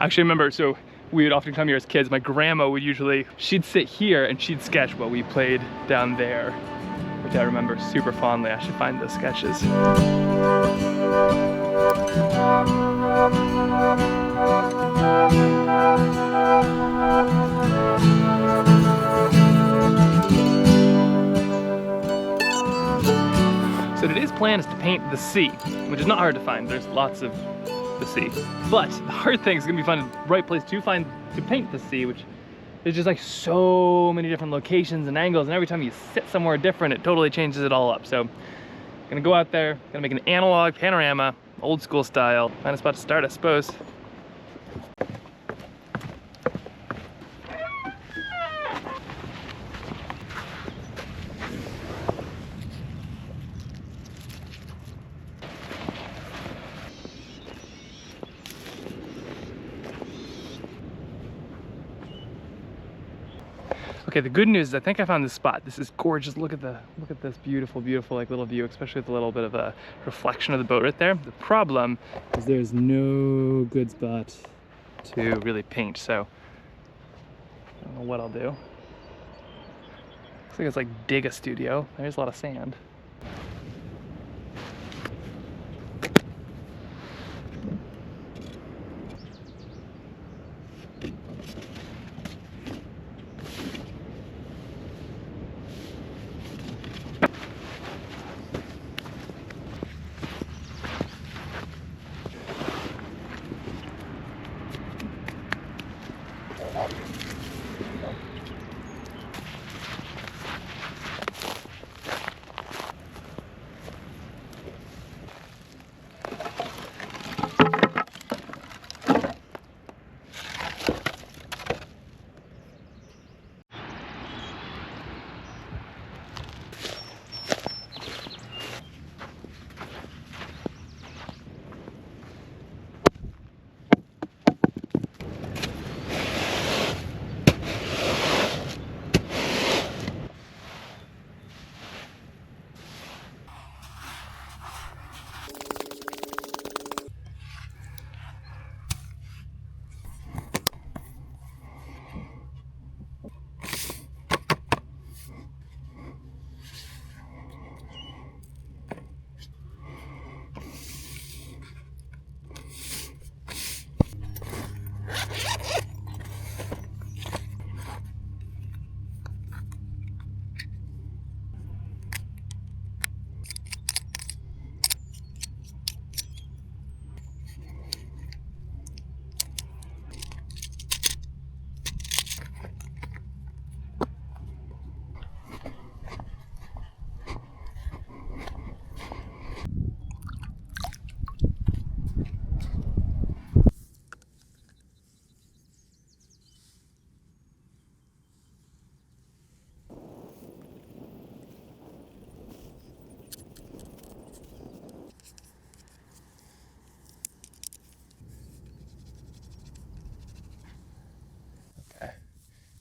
Actually, I remember, so we would often come here as kids. My grandma would usually, she'd sit here and she'd sketch while we played down there, which I remember super fondly. I should find those sketches. So today's plan is to paint the sea, which is not hard to find. There's lots of the sea. But the hard thing is gonna be finding the right place to paint the sea, which is just like so many different locations and angles, and every time you sit somewhere different, it totally changes it all up. So gonna go out there, gonna make an analog panorama, old school style. Find a spot to start, I suppose. Okay, the good news is I think I found this spot. This is gorgeous. Look at this beautiful, beautiful like little view, especially with a little bit of a reflection of the boat right there. The problem is there's no good spot to really paint, so I don't know what I'll do. Looks like it's like dig a studio. There's a lot of sand.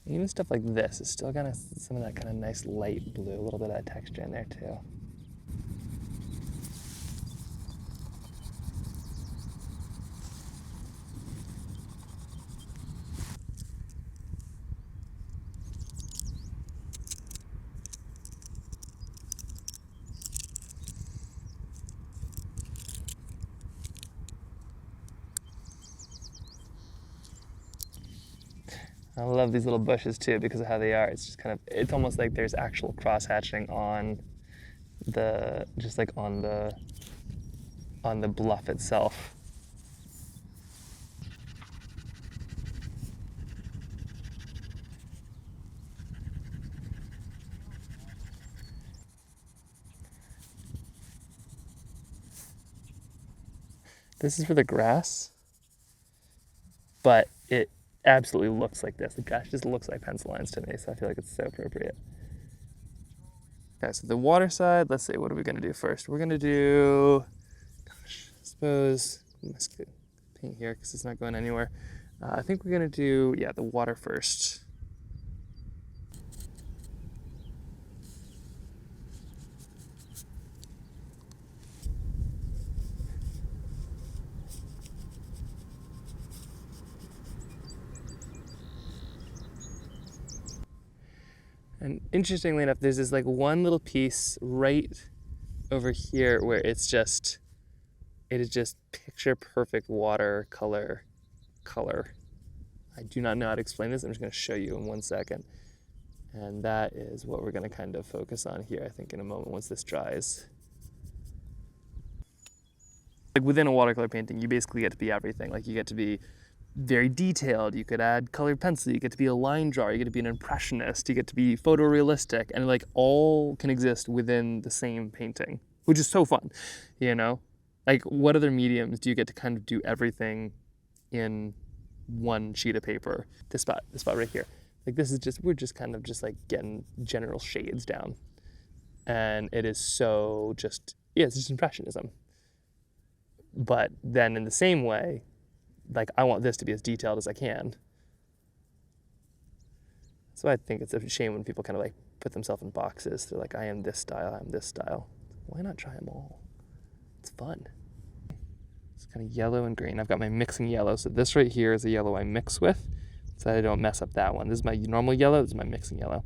Even stuff like this is still got some of that kind of nice light blue, a little bit of that texture in there too. I love these little bushes too because of how they are. It's just kind of, it's almost like there's actual cross hatching on the, just like on the bluff itself. This is for the grass, but it absolutely looks like this. The grass just looks like pencil lines to me, so I feel like it's so appropriate. Okay, so the water side, let's see, what are we gonna do first? We're gonna do, gosh, I suppose, let's paint here because it's not going anywhere. I think we're gonna do, yeah, the water first. And interestingly enough, there's this like one little piece right over here where it is just picture perfect watercolor color. I do not know how to explain this. I'm just going to show you in 1 second. And that is what we're going to kind of focus on here, I think, in a moment once this dries. Like within a watercolor painting, you basically get to be everything. Like you get to be very detailed, you could add colored pencil, you get to be a line drawer, you get to be an impressionist, you get to be photorealistic, and like all can exist within the same painting, which is so fun, you know? Like what other mediums do you get to kind of do everything in one sheet of paper? This spot right here. Like this is just, we're just kind of just like getting general shades down. And it is so just, yeah, it's just impressionism. But then in the same way, like I want this to be as detailed as I can. So I think it's a shame when people kind of like put themselves in boxes. They're like, I am this style, I'm this style. Why not try them all? It's fun. It's kind of yellow and green. I've got my mixing yellow. So this right here is a yellow I mix with, so that I don't mess up that one. This is my normal yellow, this is my mixing yellow.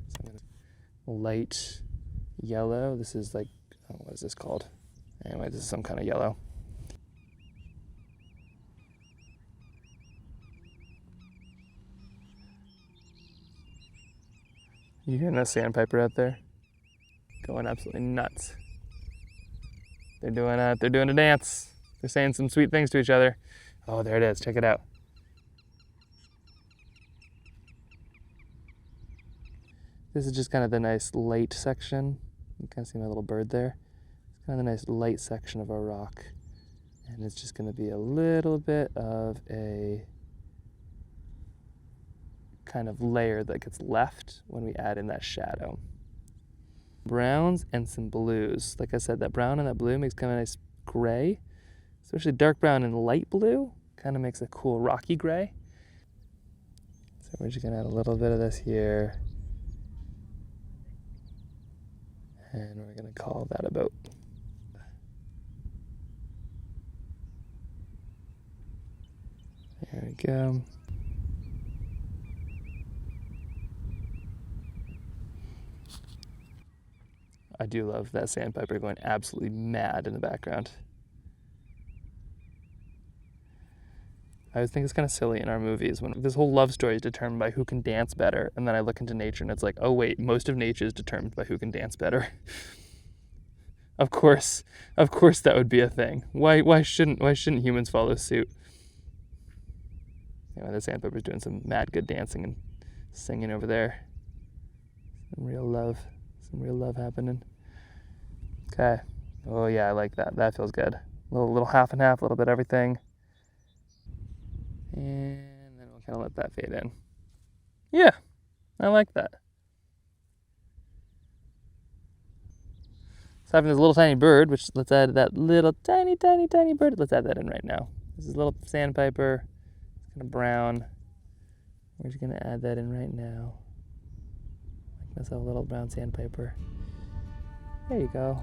So I'm gonna light yellow. This is like, oh, what is this called? Anyway, this is some kind of yellow. You hearing that sandpiper out there? Going absolutely nuts. They're doing a dance. They're saying some sweet things to each other. Oh, there it is. Check it out. This is just kind of the nice light section. You can see my little bird there. It's kind of the nice light section of our rock. And it's just going to be a little bit of a kind of layer that gets left when we add in that shadow. Browns and some blues. Like I said, that brown and that blue makes kind of a nice gray. Especially dark brown and light blue kind of makes a cool rocky gray. So we're just going to add a little bit of this here. And we're going to call that about. There we go. I do love that sandpiper going absolutely mad in the background. I always think it's kind of silly in our movies when this whole love story is determined by who can dance better, and then I look into nature and it's like, oh wait, most of nature is determined by who can dance better. Of course that would be a thing. Why shouldn't humans follow suit? Anyway, the sandpiper's doing some mad good dancing and singing over there. Some real love happening. Okay. Oh yeah, I like that. That feels good. A little half and half, a little bit of everything. And then we'll kind of let that fade in. Yeah, I like that. So having this little tiny bird, which let's add that little tiny bird. Let's add that in right now. This is a little sandpiper. It's kind of brown. We're just gonna add that in right now. Make myself a little brown sandpiper. There you go.